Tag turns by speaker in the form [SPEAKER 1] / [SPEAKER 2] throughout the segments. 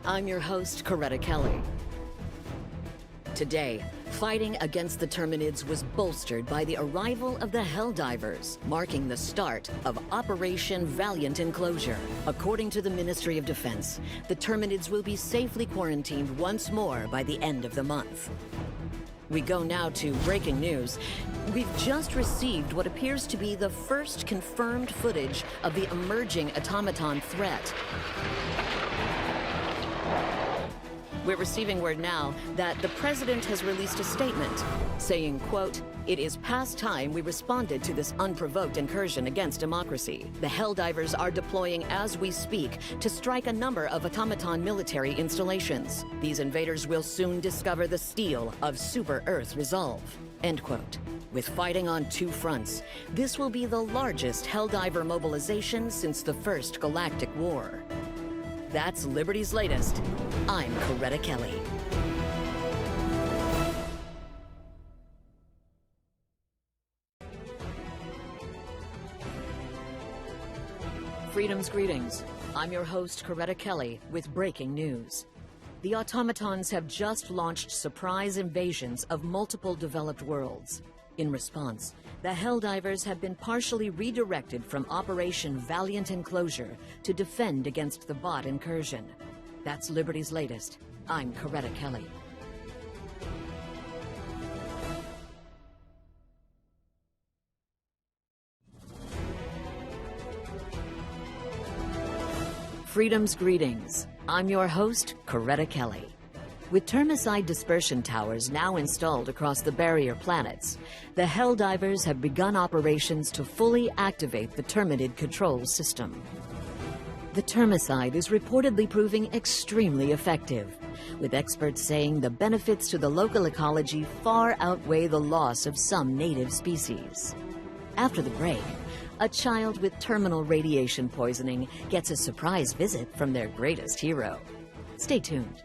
[SPEAKER 1] I'm your host, Coretta Kelly. Today, fighting against the Terminids was bolstered by the arrival of the Helldivers, marking the start of Operation Valiant Enclosure. According to the Ministry of Defense, the Terminids will be safely quarantined once more by the end of the month. We go now to breaking news. We've just received what appears to be the first confirmed footage of the emerging automaton threat. We're receiving word now that the president has released a statement saying, quote, "It is past time we responded to this unprovoked incursion against democracy. The Helldivers are deploying as we speak to strike a number of automaton military installations. These invaders will soon discover the steel of Super Earth resolve." End quote. With fighting on two fronts, this will be the largest Helldiver mobilization since the First Galactic War. That's Liberty's latest. I'm Coretta Kelly. Freedom's greetings. I'm your host, Coretta Kelly, with breaking news. The automatons have just launched surprise invasions of multiple developed worlds. In response, the Helldivers have been partially redirected from Operation Valiant Enclosure to defend against the bot incursion. That's Liberty's latest. I'm Coretta Kelly. Freedom's greetings. I'm your host, Coretta Kelly. With termicide dispersion towers now installed across the barrier planets, the Helldivers have begun operations to fully activate the Terminid control system. The termicide is reportedly proving extremely effective, with experts saying the benefits to the local ecology far outweigh the loss of some native species. After the break, a child with terminal radiation poisoning gets a surprise visit from their greatest hero. Stay tuned.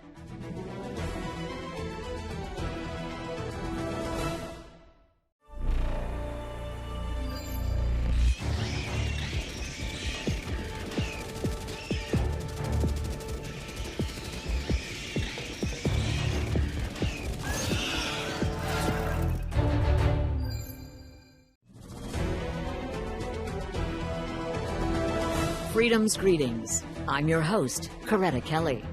[SPEAKER 1] Freedom's greetings. I'm your host, Coretta Kelly.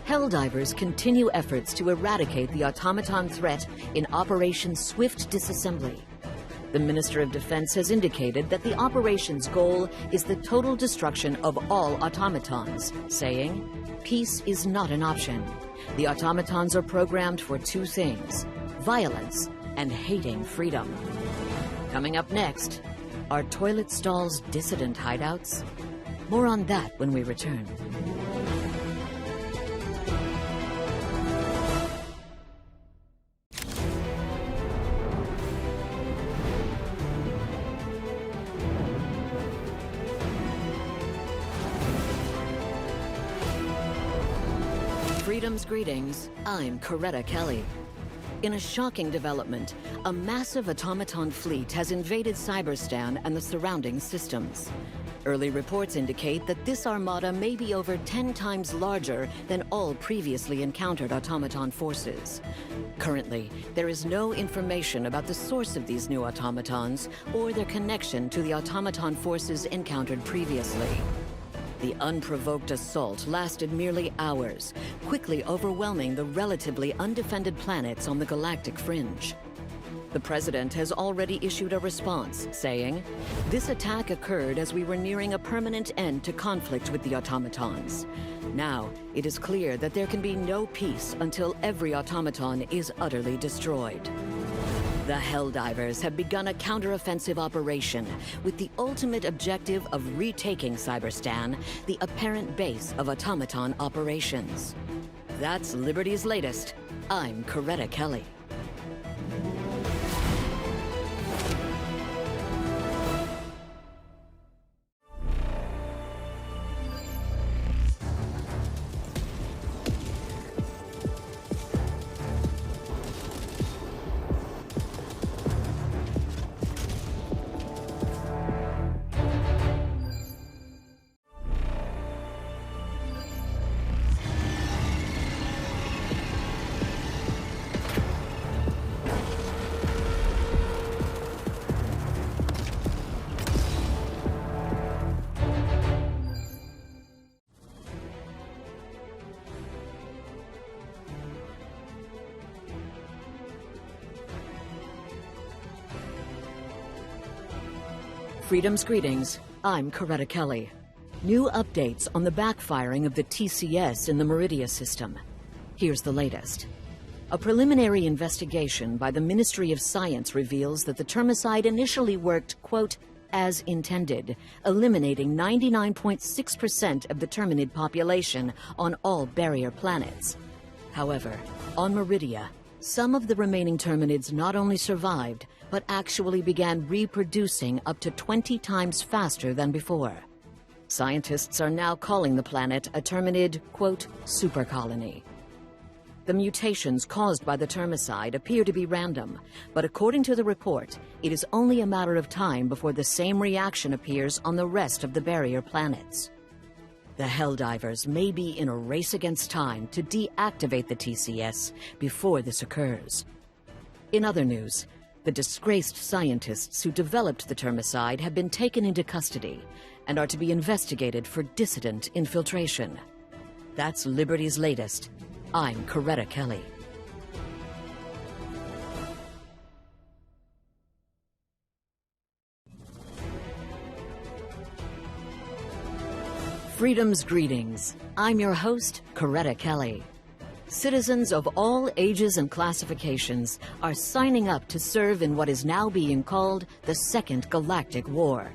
[SPEAKER 1] Helldivers continue efforts to eradicate the automaton threat in Operation Swift Disassembly. The Minister of Defense has indicated that the operation's goal is the total destruction of all automatons, saying, "Peace is not an option. The automatons are programmed for two things: violence and hating freedom." Coming up next, are toilet stalls dissident hideouts? More on that when we return. Freedom's greetings. I'm Coretta Kelly. In a shocking development, a massive automaton fleet has invaded Cyberstan and the surrounding systems. Early reports indicate that this armada may be over 10 times larger than all previously encountered automaton forces. Currently, there is no information about the source of these new automatons or their connection to the automaton forces encountered previously. The unprovoked assault lasted merely hours, quickly overwhelming the relatively undefended planets on the galactic fringe. The president has already issued a response, saying, "This attack occurred as we were nearing a permanent end to conflict with the automatons. Now, it is clear that there can be no peace until every automaton is utterly destroyed." The Helldivers have begun a counteroffensive operation with the ultimate objective of retaking Cyberstan, the apparent base of automaton operations. That's Liberty's latest. I'm Coretta Kelly. Freedom's greetings. I'm Coretta Kelly. New updates on the backfiring of the TCS in the Meridia system. Here's the latest. A preliminary investigation by the Ministry of Science reveals that the termicide initially worked, quote, as intended, eliminating 99.6% of the terminid population on all barrier planets. However, on Meridia, some of the remaining terminids not only survived, but actually began reproducing up to 20 times faster than before. Scientists are now calling the planet a terminid, quote, supercolony. The mutations caused by the termicide appear to be random, but according to the report, it is only a matter of time before the same reaction appears on the rest of the barrier planets. The Helldivers may be in a race against time to deactivate the TCS before this occurs. In other news, the disgraced scientists who developed the termicide have been taken into custody and are to be investigated for dissident infiltration. That's Liberty's latest. I'm Coretta Kelly. Freedom's greetings. I'm your host, Coretta Kelly. Citizens of all ages and classifications are signing up to serve in what is now being called the Second Galactic War.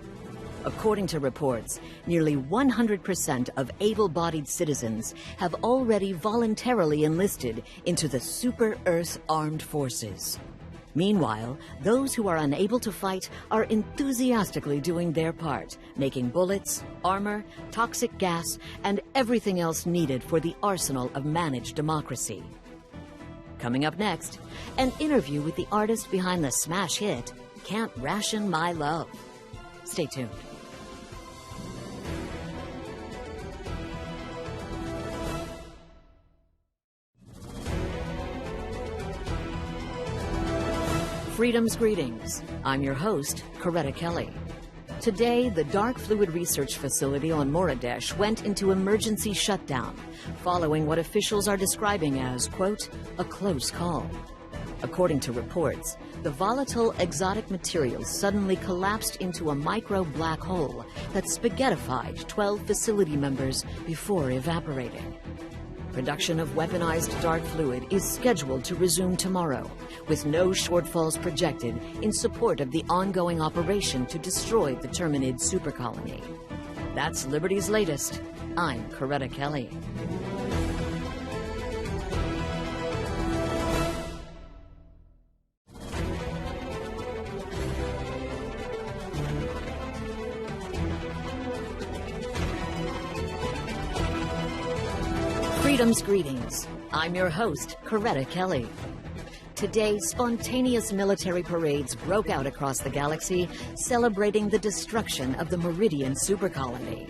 [SPEAKER 1] According to reports, nearly 100% of able-bodied citizens have already voluntarily enlisted into the Super Earth Armed Forces. Meanwhile, those who are unable to fight are enthusiastically doing their part, making bullets, armor, toxic gas, and everything else needed for the arsenal of managed democracy. Coming up next, an interview with the artist behind the smash hit, Can't Ration My Love. Stay tuned. Freedom's greetings. I'm your host, Coretta Kelly. Today, the Dark Fluid Research Facility on Moridesh went into emergency shutdown, following what officials are describing as, quote, a close call. According to reports, the volatile exotic material suddenly collapsed into a micro black hole that spaghettified 12 facility members before evaporating. Production of weaponized dark fluid is scheduled to resume tomorrow, with no shortfalls projected in support of the ongoing operation to destroy the terminid supercolony. That's Liberty's latest. I'm Coretta Kelly. Freedom's greetings. I'm your host, Coretta Kelly. Today, spontaneous military parades broke out across the galaxy, celebrating the destruction of the Meridian supercolony.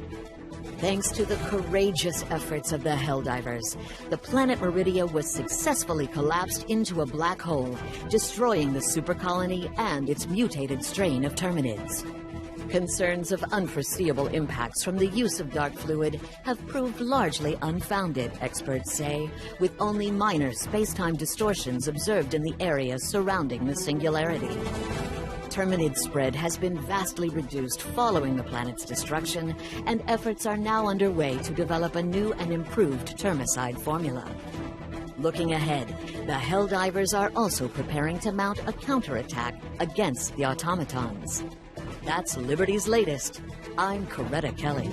[SPEAKER 1] Thanks to the courageous efforts of the Helldivers, the planet Meridia was successfully collapsed into a black hole, destroying the supercolony and its mutated strain of terminids. Concerns of unforeseeable impacts from the use of dark fluid have proved largely unfounded, experts say, with only minor space-time distortions observed in the areas surrounding the singularity. Terminid spread has been vastly reduced following the planet's destruction, and efforts are now underway to develop a new and improved termicide formula. Looking ahead, the Helldivers are also preparing to mount a counterattack against the automatons. That's Liberty's latest. I'm Coretta Kelly.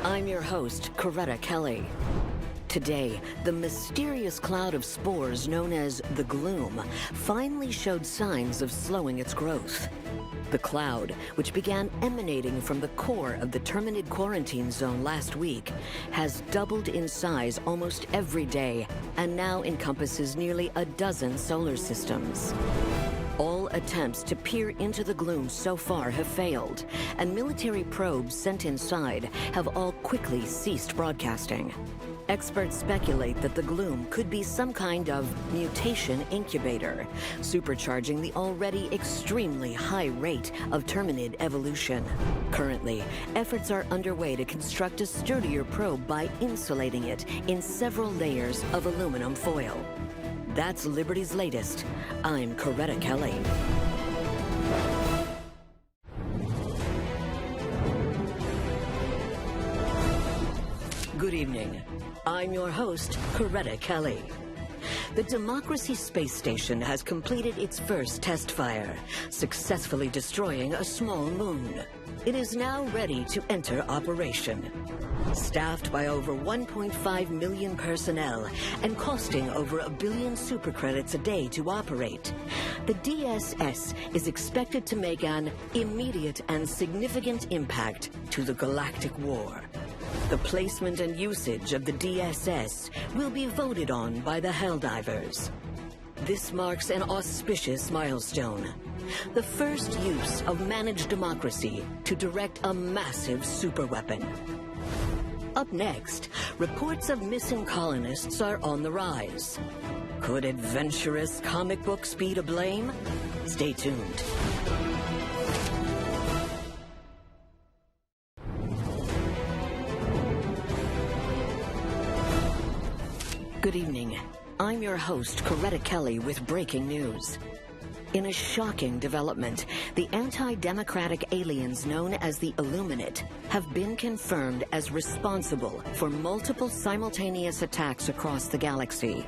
[SPEAKER 1] I'm your host, Coretta Kelly. Today, the mysterious cloud of spores known as the Gloom finally showed signs of slowing its growth. The cloud, which began emanating from the core of the Terminid quarantine zone last week, has doubled in size almost every day and now encompasses nearly a dozen solar systems. All attempts to peer into the gloom so far have failed, and military probes sent inside have all quickly ceased broadcasting. Experts speculate that the gloom could be some kind of mutation incubator, supercharging the already extremely high rate of Terminid evolution. Currently, efforts are underway to construct a sturdier probe by insulating it in several layers of aluminum foil. That's Liberty's latest. I'm Coretta Kelly. Good evening. I'm your host, Coretta Kelly. The Democracy Space Station has completed its first test fire, successfully destroying a small moon. It is now ready to enter operation. Staffed by over 1.5 million personnel and costing over 1 billion supercredits a day to operate, the DSS is expected to make an immediate and significant impact to the galactic war. The placement and usage of the DSS will be voted on by the HELLDIVERS. This marks an auspicious milestone. The first use of managed democracy to direct a massive superweapon. Up next, reports of missing colonists are on the rise. Could adventurous comic books be to blame? Stay tuned. Good evening. I'm your host, Coretta Kelly, with breaking news. In a shocking development, the anti-democratic aliens known as the Illuminate have been confirmed as responsible for multiple simultaneous attacks across the galaxy.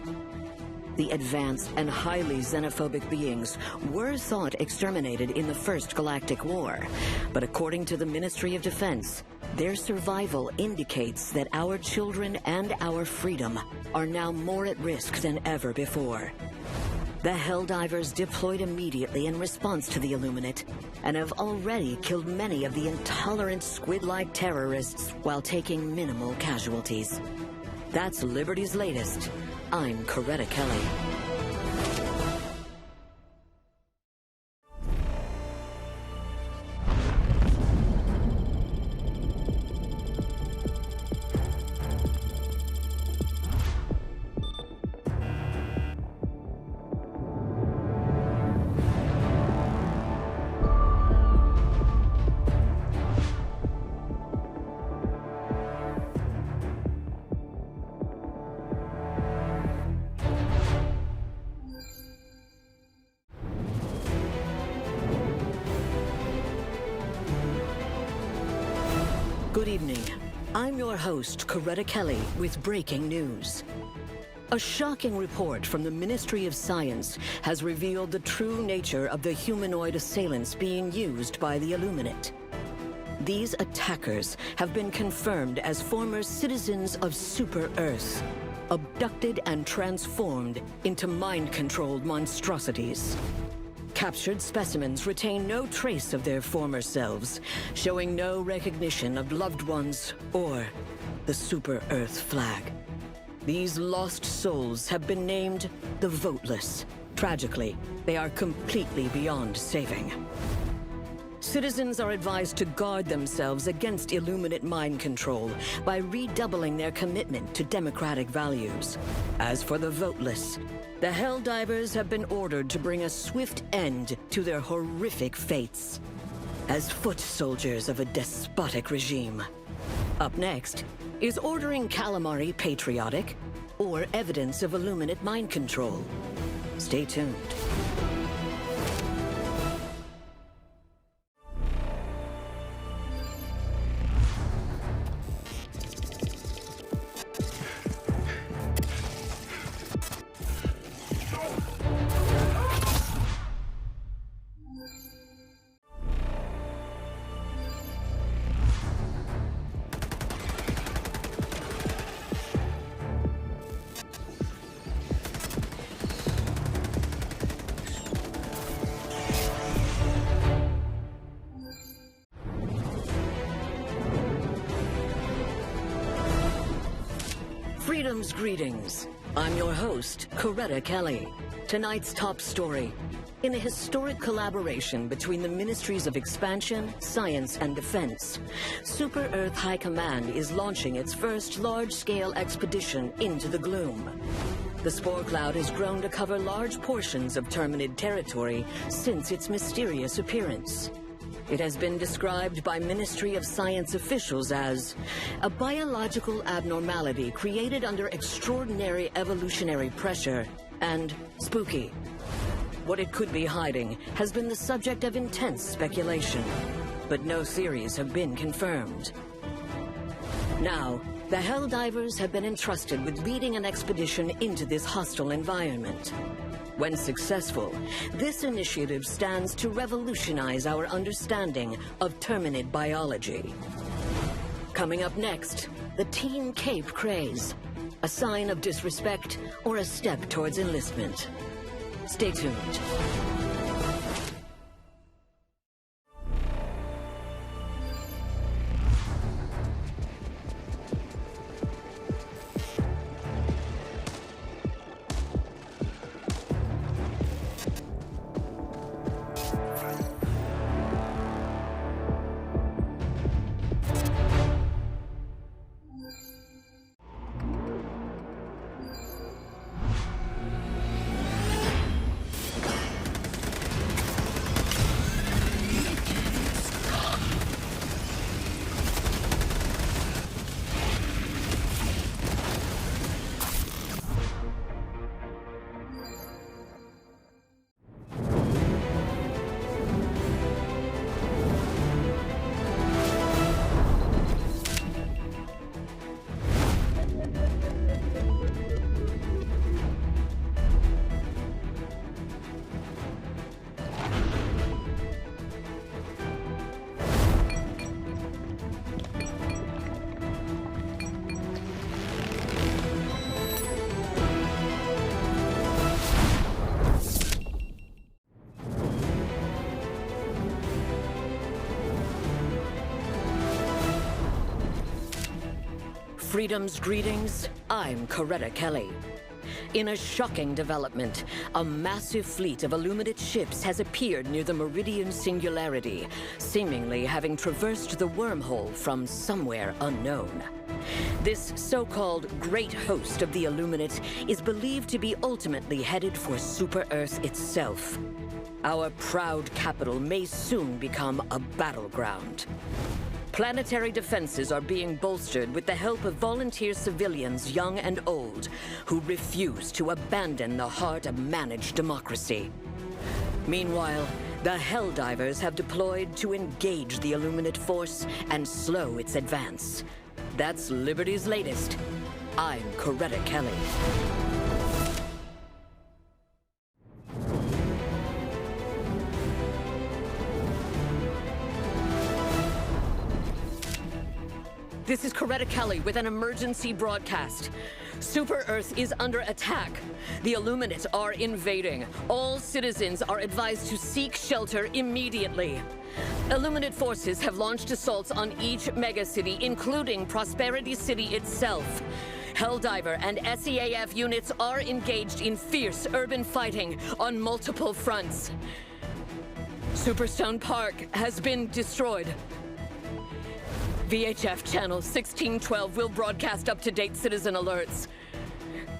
[SPEAKER 1] The advanced and highly xenophobic beings were thought exterminated in the First Galactic War, but according to the Ministry of Defense, their survival indicates that our children and our freedom are now more at risk than ever before. The HELLDIVERS deployed immediately in response to the Illuminate and have already killed many of the intolerant squid-like terrorists while taking minimal casualties. That's Liberty's latest. I'm Coretta Kelly. Good evening. I'm your host, Coretta Kelly, with breaking news. A shocking report from the Ministry of Science has revealed the true nature of the humanoid assailants being used by the Illuminate. These attackers have been confirmed as former citizens of Super Earth, abducted and transformed into mind-controlled monstrosities. Captured specimens retain no trace of their former selves, showing no recognition of loved ones or the Super Earth flag. These lost souls have been named the Voteless. Tragically, they are completely beyond saving. Citizens are advised to guard themselves against Illuminate mind control by redoubling their commitment to democratic values. As for the Voteless, the HELLDIVERS have been ordered to bring a swift end to their horrific fates as foot soldiers of a despotic regime. Up next, is ordering calamari patriotic or evidence of Illuminate mind control? Stay tuned. Freedom's greetings. I'm your host, Coretta Kelly. Tonight's top story. In a historic collaboration between the Ministries of Expansion, Science, and Defense, Super Earth High Command is launching its first large-scale expedition into the gloom. The spore cloud has grown to cover large portions of Terminid territory since its mysterious appearance. It has been described by Ministry of Science officials as a biological abnormality created under extraordinary evolutionary pressure and spooky. What it could be hiding has been the subject of intense speculation, but no theories have been confirmed. Now, the Helldivers have been entrusted with leading an expedition into this hostile environment. When successful, this initiative stands to revolutionize our understanding of Terminid biology. Coming up next, the Teen Cape craze. A sign of disrespect or a step towards enlistment. Stay tuned. Freedom's greetings, I'm Coretta Kelly. In a shocking development, a massive fleet of Illuminate ships has appeared near the Meridian Singularity, seemingly having traversed the wormhole from somewhere unknown. This so-called Great Host of the Illuminate is believed to be ultimately headed for Super Earth itself. Our proud capital may soon become a battleground. Planetary defenses are being bolstered with the help of volunteer civilians, young and old, who refuse to abandon the heart of managed democracy. Meanwhile, the Helldivers have deployed to engage the Illuminate force and slow its advance. That's Liberty's latest. I'm Coretta Kelly. This is Coretta Kelly with an emergency broadcast. Super Earth is under attack. The Illuminates are invading. All citizens are advised to seek shelter immediately. Illuminate forces have launched assaults on each megacity, including Prosperity City itself. Helldiver and SEAF units are engaged in fierce urban fighting on multiple fronts. Superstone Park has been destroyed. VHF Channel 1612 will broadcast up-to-date citizen alerts.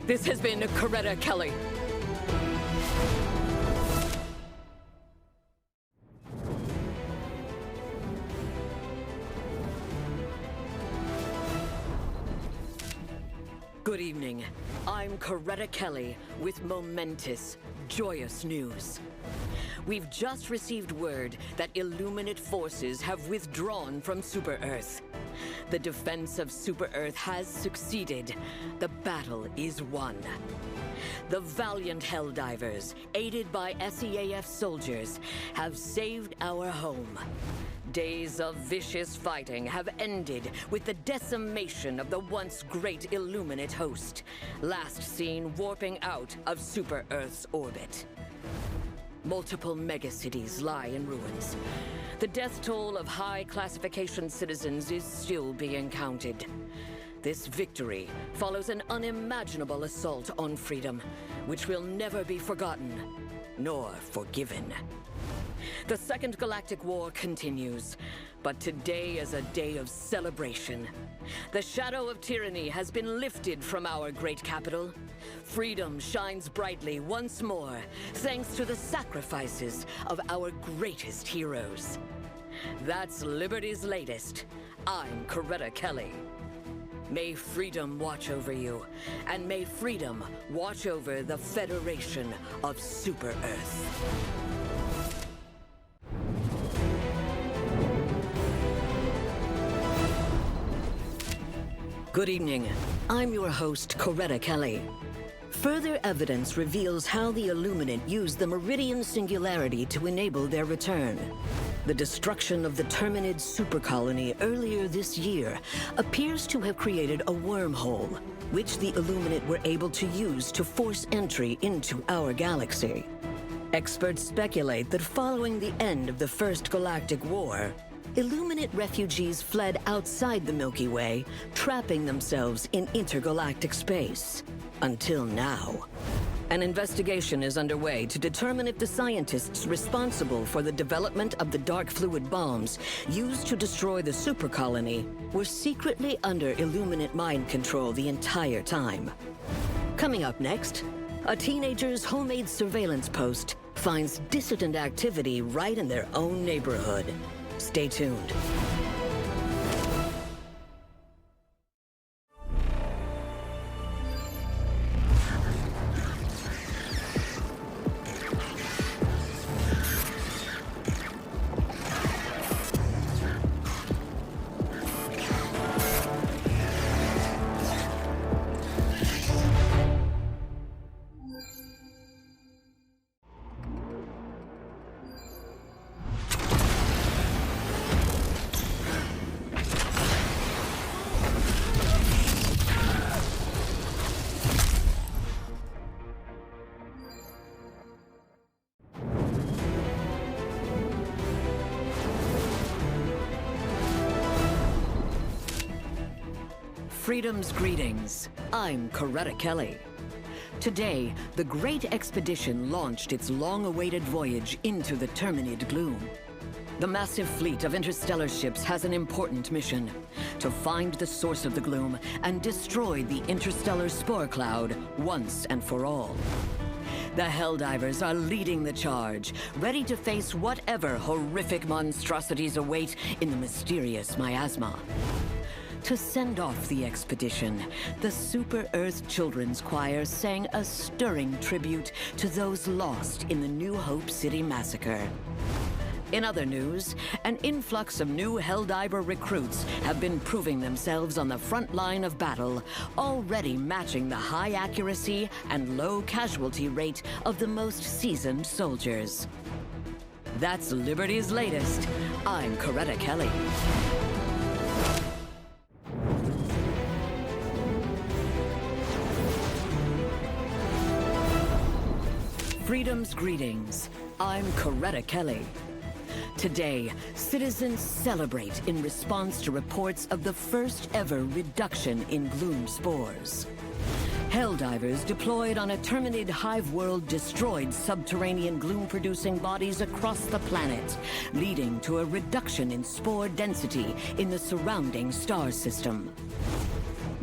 [SPEAKER 1] This has been Coretta Kelly. Good evening. I'm Coretta Kelly with momentous, joyous news. We've just received word that Illuminate forces have withdrawn from Super Earth. The defense of Super Earth has succeeded. The battle is won. The valiant Helldivers, aided by SEAF soldiers, have saved our home. Days of vicious fighting have ended with the decimation of the once great Illuminate host, last seen warping out of Super Earth's orbit. Multiple megacities lie in ruins. The death toll of high classification citizens is still being counted. This victory follows an unimaginable assault on freedom, which will never be forgotten, nor forgiven. The Second Galactic War continues, but today is a day of celebration. The shadow of tyranny has been lifted from our great capital. Freedom shines brightly once more, thanks to the sacrifices of our greatest heroes. That's Liberty's latest. I'm Coretta Kelly. May freedom watch over you, and may freedom watch over the Federation of Super Earth. Good evening. I'm your host, Coretta Kelly. Further evidence reveals how the Illuminate used the Meridian Singularity to enable their return. The destruction of the Terminid supercolony earlier this year appears to have created a wormhole, which the Illuminate were able to use to force entry into our galaxy. Experts speculate that following the end of the First Galactic War, Illuminate refugees fled outside the Milky Way, trapping themselves in intergalactic space. Until now. An investigation is underway to determine if the scientists responsible for the development of the dark fluid bombs used to destroy the supercolony were secretly under Illuminate mind control the entire time. Coming up next, a teenager's homemade surveillance post finds dissident activity right in their own neighborhood. Stay tuned. Freedom's greetings. I'm Coretta Kelly. Today, the Great Expedition launched its long-awaited voyage into the Terminid gloom. The massive fleet of interstellar ships has an important mission: to find the source of the gloom and destroy the interstellar spore cloud once and for all. The Helldivers are leading the charge, ready to face whatever horrific monstrosities await in the mysterious miasma. To send off the expedition, the Super Earth Children's Choir sang a stirring tribute to those lost in the New Hope City massacre. In other news, an influx of new Helldiver recruits have been proving themselves on the front line of battle, already matching the high accuracy and low casualty rate of the most seasoned soldiers. That's Liberty's latest. I'm Coretta Kelly. Freedom's greetings. I'm Coretta Kelly. Today, citizens celebrate in response to reports of the first ever reduction in gloom spores. Helldivers deployed on a Terminid hive world destroyed subterranean gloom-producing bodies across the planet, leading to a reduction in spore density in the surrounding star system.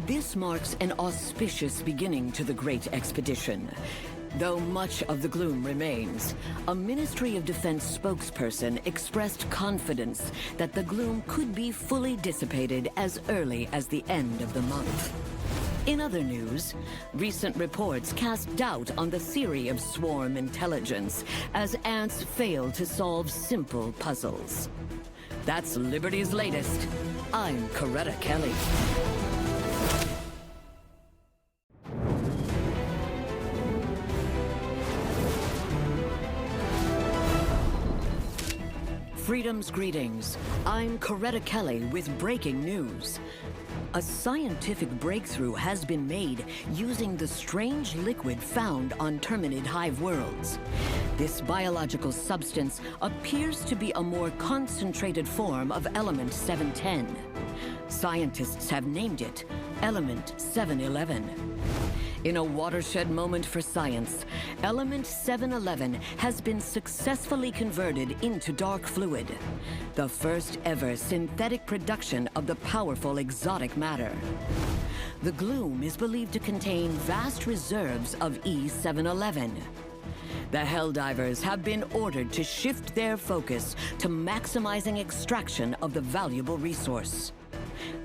[SPEAKER 1] This marks an auspicious beginning to the Great Expedition. Though much of the gloom remains, a Ministry of Defense spokesperson expressed confidence that the gloom could be fully dissipated as early as the end of the month. In other news, recent reports cast doubt on the theory of swarm intelligence as ants fail to solve simple puzzles. That's Liberty's latest. I'm Coretta Kelly. Freedom's greetings. I'm Coretta Kelly with breaking news. A scientific breakthrough has been made using the strange liquid found on Terminid hive worlds. This biological substance appears to be a more concentrated form of element 710. Scientists have named it Element 711. In a watershed moment for science, Element 711 has been successfully converted into dark fluid, the first ever synthetic production of the powerful exotic matter. The gloom is believed to contain vast reserves of E711. The Helldivers have been ordered to shift their focus to maximizing extraction of the valuable resource.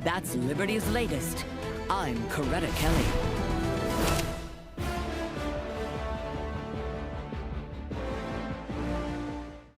[SPEAKER 1] That's Liberty's latest. I'm Coretta Kelly.